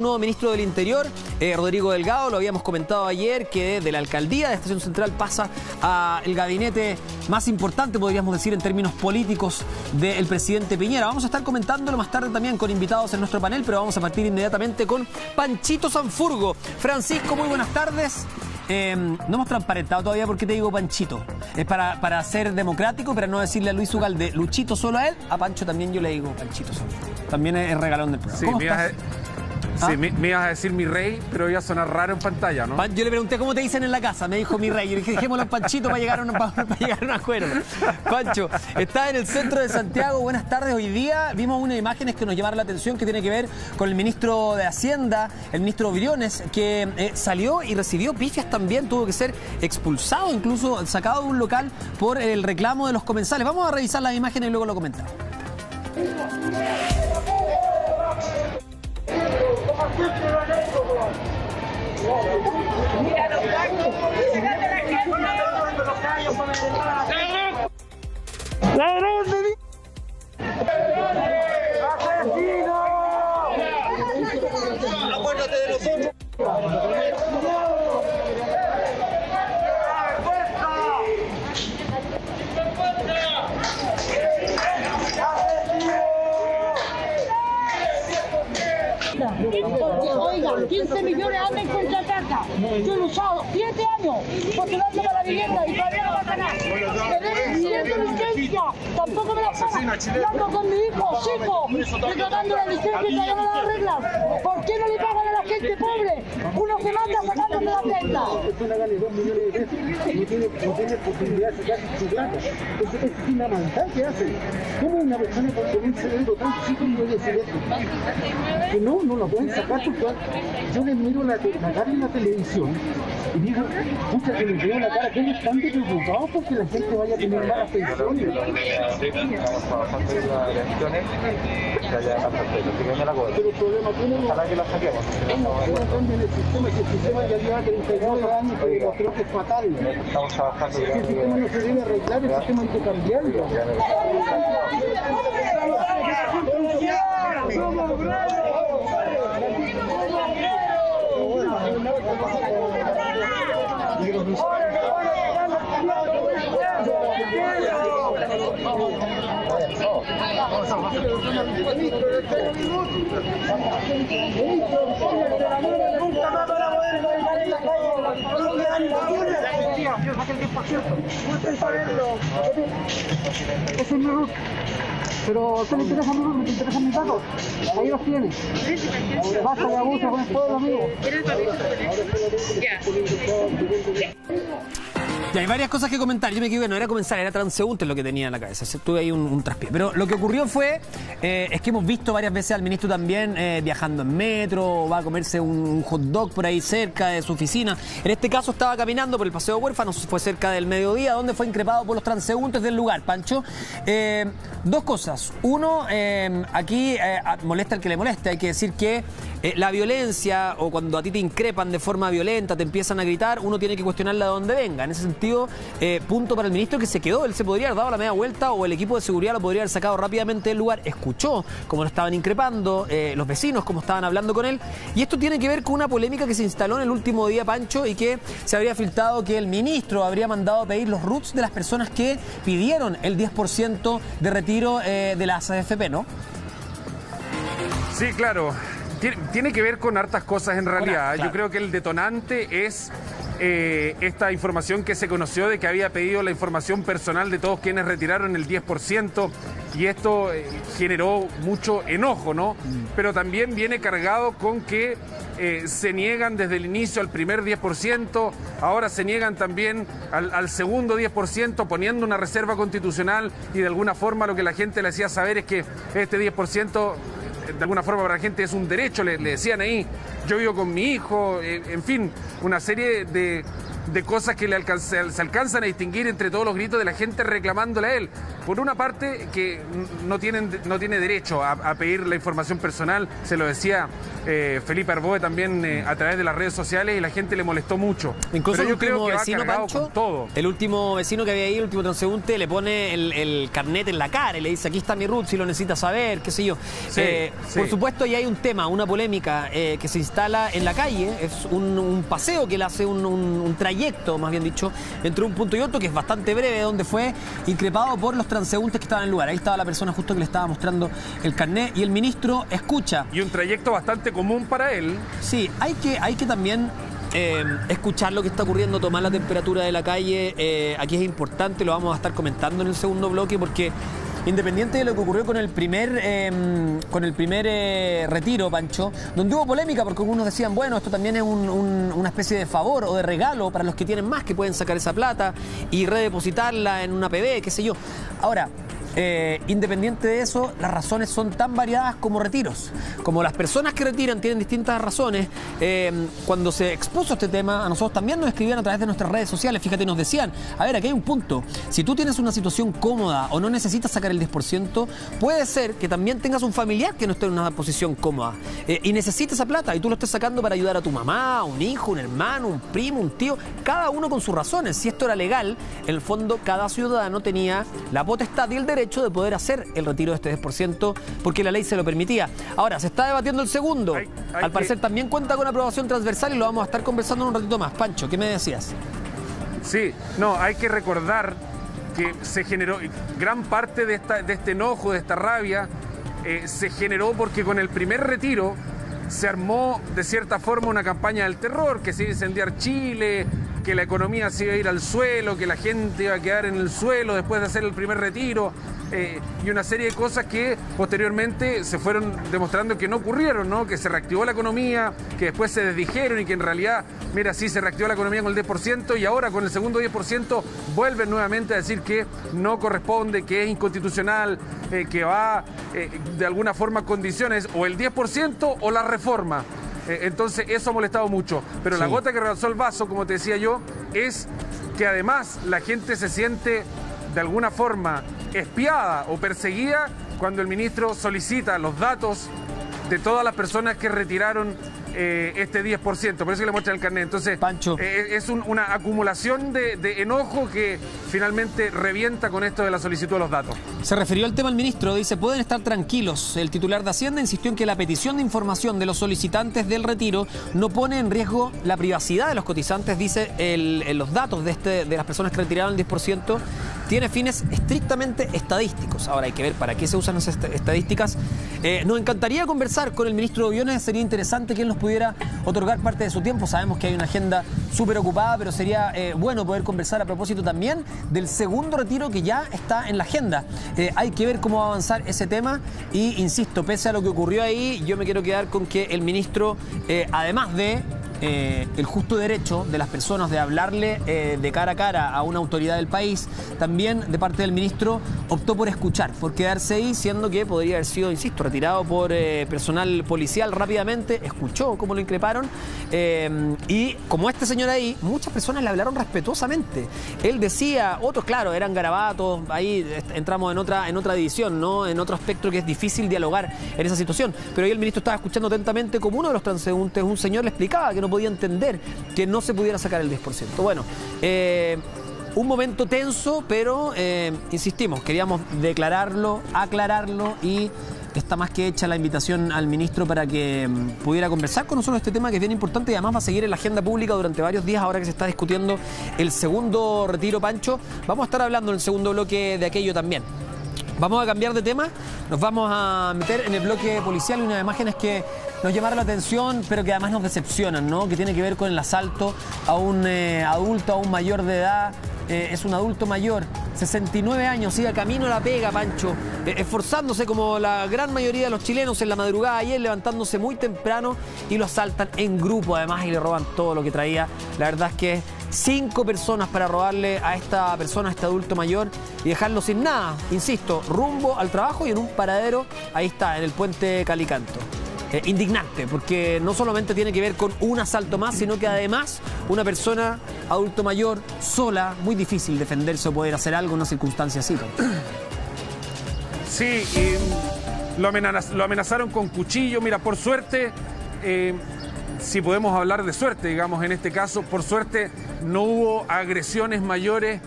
Nuevo ministro del Interior, Rodrigo Delgado, lo habíamos comentado ayer, que de la alcaldía de Estación Central pasa al gabinete más importante, podríamos decir, en términos políticos del presidente Piñera. Vamos a estar comentándolo más tarde también con invitados en nuestro panel, pero vamos a partir inmediatamente con Panchito Sanfurgo. Francisco, muy buenas tardes. No hemos transparentado todavía por qué te digo Panchito. Es para ser democrático, pero no decirle a Luis Ugalde Luchito solo a él. A Pancho también yo le digo Panchito Sanfurgo. También es regalón del programa. Sí, ¿Cómo estás? Sí, me ibas a decir mi rey, pero iba a sonar raro en pantalla, ¿no? Yo le pregunté cómo te dicen en la casa, me dijo mi rey. Yo le dije, dejémoslo en Panchito para llegar a un acuerdo. Pancho, está en el centro de Santiago. Buenas tardes. Hoy día vimos unas imágenes que nos llamaron la atención, que tiene que ver con el ministro de Hacienda, el ministro Briones, que salió y recibió pifias también. Tuvo que ser expulsado, incluso sacado de un local por el reclamo de los comensales. Vamos a revisar las imágenes y luego lo comentamos. Mira los blancos, llegando la gente. ¡Ladrón de ¡asesino! ¡Acuérdate de nosotros! Porque, oiga, 15 millones andan en contratata. Yo he luchado 7 años postulando para la vivienda y todavía no va a ganar. Me deben 7 licencias, tampoco me las pagan. Yo ando con mi hijo, chico, reclamando la licencia y todavía no la arreglan. ¿Por qué no le pagan a la gente pobre? Uno se manda sacándome la testa. Una persona gane 2 millones de pesos, no tiene posibilidad de sacar su plata. Es una maldad que hace. ¿Cómo una persona con un cerebro tan chico puede decir esto? Que no lo pueden sacar porque yo les miro la cara en la televisión y digo, pucha, que les veo la cara, que ellos están preocupados porque la gente vaya a tener malas pensiones. Pero el problema tiene para que la saquemos. No cambien el sistema, que el sistema ya lleva 39 años, pero creo que es fatal. Estamos trabajando. Si el sistema no se debe arreglar, el sistema hay que cambiarlo. Ese es mi root. Pero a usted le interesa mi root, ¿me interesa mis datos? Ahí los tiene. Basta de abuso con el pueblo, amigo. Y hay varias cosas que comentar. Yo me equivoqué, no era comensal, era transeúnte lo que tenía en la cabeza. Tuve ahí un traspié. Pero lo que ocurrió fue, es que hemos visto varias veces al ministro también viajando en metro, va a comerse un hot dog por ahí cerca de su oficina. En este caso estaba caminando por el Paseo Huérfanos, fue cerca del mediodía, donde fue increpado por los transeúntes del lugar, Pancho. Dos cosas. Uno, aquí molesta al que le moleste. Hay que decir que la violencia, o cuando a ti te increpan de forma violenta, te empiezan a gritar, uno tiene que cuestionarla de dónde venga. En ese sentido, punto para el ministro, que se quedó. Él se podría haber dado la media vuelta, o el equipo de seguridad lo podría haber sacado rápidamente del lugar. Escuchó cómo lo estaban increpando, los vecinos cómo estaban hablando con él. Y esto tiene que ver con una polémica que se instaló en el último día, Pancho, y que se habría filtrado que el ministro habría mandado a pedir los RUTs de las personas que pidieron el 10% de retiro de las AFP, ¿no? Sí, claro. Tiene que ver con hartas cosas en realidad. Claro. Yo creo que el detonante es esta información que se conoció de que había pedido la información personal de todos quienes retiraron el 10%, y esto generó mucho enojo, ¿no? Pero también viene cargado con que se niegan desde el inicio al primer 10%, ahora se niegan también al segundo 10%, poniendo una reserva constitucional, y de alguna forma lo que la gente le hacía saber es que este 10%... de alguna forma para la gente es un derecho, le decían ahí, yo vivo con mi hijo, en fin, una serie de de cosas que se alcanzan a distinguir entre todos los gritos de la gente reclamándole a él. Por una parte, que no tiene derecho a pedir la información personal, se lo decía Felipe Arboe también a través de las redes sociales, y la gente le molestó mucho. Incluso pero el yo creo último que va vecino, cargado Pancho, con todo. el último vecino que había ahí, el último transeúnte, le pone el carnet en la cara y le dice: aquí está mi RUT, si lo necesita saber, qué sé yo. Sí, Por sí. supuesto, ya hay un tema, una polémica que se instala en la calle. Es un paseo que él hace, un trayecto, más bien dicho, entre un punto y otro, que es bastante breve, donde fue increpado por los transeúntes que estaban en el lugar. Ahí estaba la persona justo que le estaba mostrando el carnet, y el ministro escucha. Y un trayecto bastante común para él. Sí, hay que también escuchar lo que está ocurriendo, tomar la temperatura de la calle. Aquí es importante, lo vamos a estar comentando en el segundo bloque, porque independiente de lo que ocurrió con el primer retiro, Pancho, donde hubo polémica porque algunos decían, bueno, esto también es una especie de favor o de regalo para los que tienen más, que pueden sacar esa plata y redepositarla en una PB, qué sé yo. Ahora, independiente de eso, las razones son tan variadas como retiros. Como las personas que retiran tienen distintas razones, cuando se expuso este tema, a nosotros también nos escribían a través de nuestras redes sociales. Fíjate, nos decían, a ver, aquí hay un punto. Si tú tienes una situación cómoda o no necesitas sacar el 10%, puede ser que también tengas un familiar que no esté en una posición cómoda y necesites esa plata, y tú lo estés sacando para ayudar a tu mamá, un hijo, un hermano, un primo, un tío, cada uno con sus razones. Si esto era legal, en el fondo cada ciudadano tenía la potestad y el derecho de poder hacer el retiro de este 10%, porque la ley se lo permitía. Ahora, se está debatiendo el segundo. Al parecer también cuenta con aprobación transversal, y lo vamos a estar conversando en un ratito más. Pancho, ¿qué me decías? Sí, no, hay que recordar que se generó gran parte de este enojo, de esta rabia, se generó porque con el primer retiro se armó de cierta forma una campaña del terror, que se iba a incendiar Chile, que la economía se iba a ir al suelo, que la gente iba a quedar en el suelo después de hacer el primer retiro, y una serie de cosas que posteriormente se fueron demostrando que no ocurrieron, ¿no? Que se reactivó la economía, que después se desdijeron, y que en realidad, mira, sí se reactivó la economía con el 10%, y ahora con el segundo 10% vuelven nuevamente a decir que no corresponde, que es inconstitucional, que va de alguna forma a condiciones o el 10% o la reforma. Entonces eso ha molestado mucho, pero sí. La gota que rebasó el vaso, como te decía yo, es que además la gente se siente de alguna forma espiada o perseguida cuando el ministro solicita los datos de todas las personas que retiraron este 10%, por eso que le muestra el carnet. Entonces, Pancho, es una acumulación de enojo que finalmente revienta con esto de la solicitud de los datos. se refirió al tema el ministro, dice: pueden estar tranquilos. El titular de Hacienda insistió en que la petición de información de los solicitantes del retiro no pone en riesgo la privacidad de los cotizantes. Dice, los datos de las personas que retiraron el 10% tiene fines estrictamente estadísticos. Ahora hay que ver para qué se usan esas estadísticas. Nos encantaría conversar con el ministro Briones, sería interesante que él nos pudiera otorgar parte de su tiempo. Sabemos que hay una agenda súper ocupada, pero sería bueno poder conversar a propósito también del segundo retiro que ya está en la agenda. Hay que ver cómo va a avanzar ese tema, y insisto, pese a lo que ocurrió ahí, yo me quiero quedar con que el ministro, además de el justo derecho de las personas de hablarle de cara a cara a una autoridad del país, también de parte del ministro optó por escuchar, por quedarse ahí, siendo que podría haber sido, insisto, retirado por personal policial rápidamente. Escuchó cómo lo increparon, y como este señor ahí, muchas personas le hablaron respetuosamente. Él decía, otros claro, eran garabatos, ahí entramos en otra división, ¿no? En otro aspecto que es difícil dialogar en esa situación, pero ahí el ministro estaba escuchando atentamente como uno de los transeúntes, un señor, le explicaba que no podía entender que no se pudiera sacar el 10%. Bueno, un momento tenso, pero insistimos, queríamos declararlo, aclararlo, y está más que hecha la invitación al ministro para que pudiera conversar con nosotros este tema, que es bien importante, y además va a seguir en la agenda pública durante varios días, ahora que se está discutiendo el segundo retiro, Pancho. Vamos a estar hablando en el segundo bloque de aquello también. Vamos a cambiar de tema, nos vamos a meter en el bloque policial, y unas imágenes que nos llamaron la atención, pero que además nos decepcionan, ¿no? Que tiene que ver con el asalto a un adulto, a un mayor de edad. Es un adulto mayor, 69 años, sigue camino a la pega, Pancho, esforzándose como la gran mayoría de los chilenos en la madrugada ayer, levantándose muy temprano, y lo asaltan en grupo además y le roban todo lo que traía. La verdad es que 5 personas para robarle a esta persona, a este adulto mayor, y dejarlo sin nada, insisto, rumbo al trabajo y en un paradero, ahí está, en el puente Calicanto. indignante, porque no solamente tiene que ver con un asalto más, sino que además una persona adulto mayor, sola, muy difícil defenderse o poder hacer algo en una circunstancia así. Sí, lo amenazaron con cuchillo. Mira, por suerte, si podemos hablar de suerte, digamos, en este caso, por suerte no hubo agresiones mayores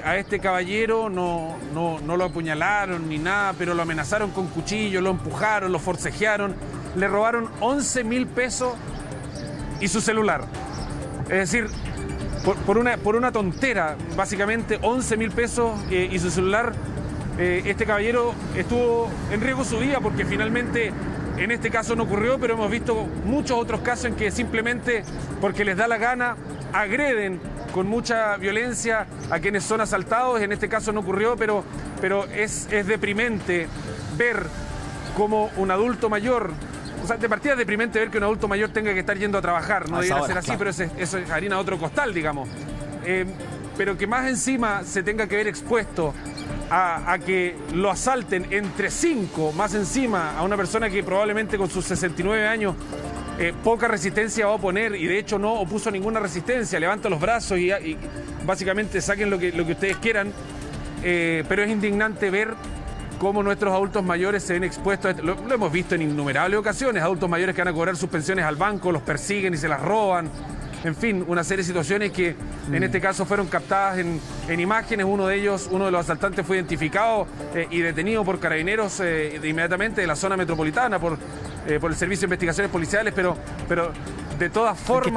a este caballero, no lo apuñalaron ni nada, pero lo amenazaron con cuchillo, lo empujaron, lo forcejearon, le robaron 11.000 pesos y su celular. Es decir, por una tontera, básicamente 11.000 pesos y su celular. Este caballero estuvo en riesgo su vida porque finalmente en este caso no ocurrió, pero hemos visto muchos otros casos en que simplemente porque les da la gana agreden con mucha violencia a quienes son asaltados. En este caso no ocurrió, pero es deprimente ver cómo un adulto mayor, o sea, de partida es deprimente ver que un adulto mayor tenga que estar yendo a trabajar, no debería ser así, claro. Pero eso es harina de otro costal, digamos. Pero que más encima se tenga que ver expuesto a que lo asalten entre 5, más encima a una persona que probablemente con sus 69 años poca resistencia va a oponer, y de hecho no opuso ninguna resistencia, levanta los brazos y básicamente saquen lo que ustedes quieran, pero es indignante ver cómo nuestros adultos mayores se ven expuestos a esto. Lo hemos visto en innumerables ocasiones, adultos mayores que van a cobrar sus pensiones al banco, los persiguen y se las roban. En fin, una serie de situaciones que en este caso fueron captadas en imágenes. Uno de los asaltantes fue identificado y detenido por carabineros inmediatamente de la zona metropolitana por el Servicio de Investigaciones Policiales, pero de todas formas...